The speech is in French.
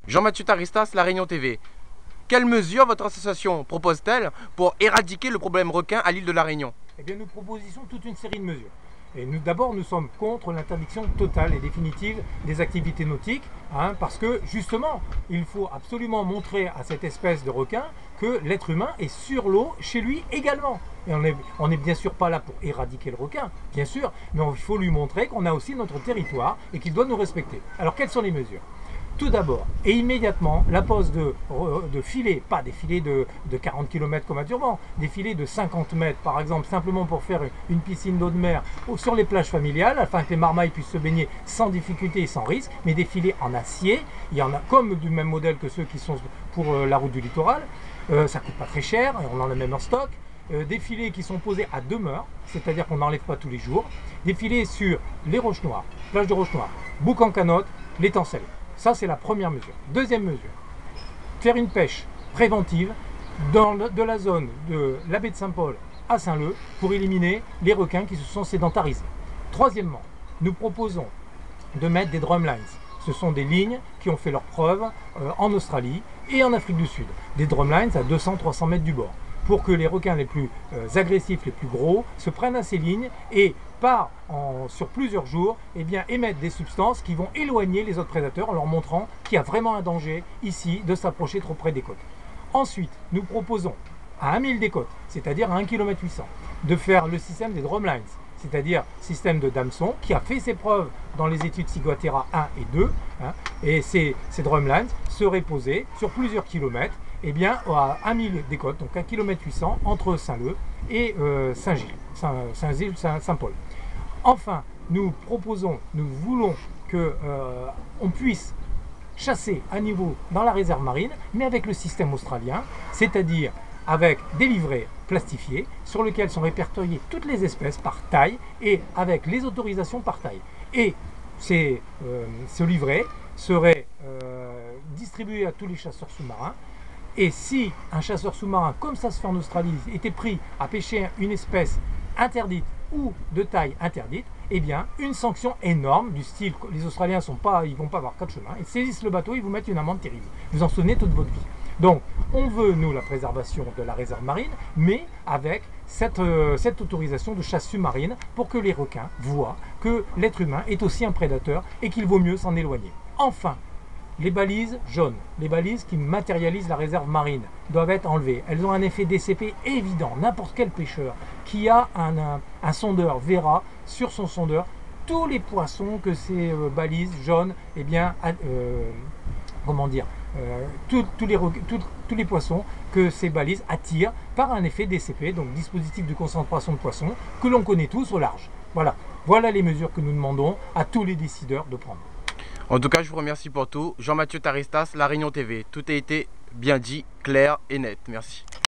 Jean-Mathieu Taristas, La Réunion TV. Quelles mesures votre association propose-t-elle pour éradiquer le problème requin à l'île de La Réunion? Eh bien, nous proposons toute une série de mesures. Et d'abord, nous sommes contre l'interdiction totale et définitive des activités nautiques, parce que justement, il faut absolument montrer à cette espèce de requin que l'être humain est sur l'eau chez lui également. Et on n'est bien sûr pas là pour éradiquer le requin, bien sûr, mais il faut lui montrer qu'on a aussi notre territoire et qu'il doit nous respecter. Alors, quelles sont les mesures ? Tout d'abord, et immédiatement, la pose de filets, pas des filets de 40 km comme à Durban, des filets de 50 mètres par exemple, simplement pour faire une piscine d'eau de mer sur les plages familiales, afin que les marmailles puissent se baigner sans difficulté et sans risque, mais des filets en acier, il y en a comme du même modèle que ceux qui sont pour la route du littoral, ça coûte pas très cher, et on en a même en stock. Des filets qui sont posés à demeure, c'est-à-dire qu'on n'enlève pas tous les jours, des filets sur les Roches Noires, plage de Roches Noires, Bouc-en-Canotte, l'étincelle. Ça, c'est la première mesure. Deuxième mesure, faire une pêche préventive de la zone de la baie de Saint-Paul à Saint-Leu pour éliminer les requins qui se sont sédentarisés. Troisièmement, nous proposons de mettre des drumlines. Ce sont des lignes qui ont fait leurs preuves en Australie et en Afrique du Sud. Des drumlines à 200-300 mètres du bord, pour que les requins les plus agressifs, les plus gros, se prennent à ces lignes et sur plusieurs jours, émettent des substances qui vont éloigner les autres prédateurs en leur montrant qu'il y a vraiment un danger ici de s'approcher trop près des côtes. Ensuite, nous proposons à 1 000 des côtes, c'est-à-dire à 1 km 800, de faire le système des drumlines, c'est-à-dire système de Damson, qui a fait ses preuves dans les études Ciguatera 1 et 2, et ces drumlines seraient posés sur plusieurs kilomètres, à 1 000 des côtes, donc 1 km 800 entre Saint-Leu et Saint-Gilles, Saint-Paul. Enfin, nous voulons qu'on puisse chasser à niveau dans la réserve marine, mais avec le système australien, c'est-à-dire avec des livrets plastifiés sur lesquels sont répertoriées toutes les espèces par taille et avec les autorisations par taille. Et ce livret serait distribué à tous les chasseurs sous-marins. Et si un chasseur sous-marin, comme ça se fait en Australie, était pris à pêcher une espèce interdite ou de taille interdite, une sanction énorme du style, les Australiens ils vont pas avoir quatre chemins, ils saisissent le bateau, ils vous mettent une amende terrible. Vous en souvenez toute votre vie. Donc, on veut, nous, la préservation de la réserve marine, mais avec cette autorisation de chasse sous-marine pour que les requins voient que l'être humain est aussi un prédateur et qu'il vaut mieux s'en éloigner. Enfin, les balises jaunes, les balises qui matérialisent la réserve marine, doivent être enlevées. Elles ont un effet DCP évident. N'importe quel pêcheur qui a un sondeur verra sur son sondeur tous les poissons que ces balises jaunes, tous les poissons que ces balises attirent par un effet DCP, donc dispositif de concentration de poissons, que l'on connaît tous au large. Voilà les mesures que nous demandons à tous les décideurs de prendre. En tout cas, je vous remercie pour tout. Jean-Mathieu Taristas, La Réunion TV. Tout a été bien dit, clair et net. Merci.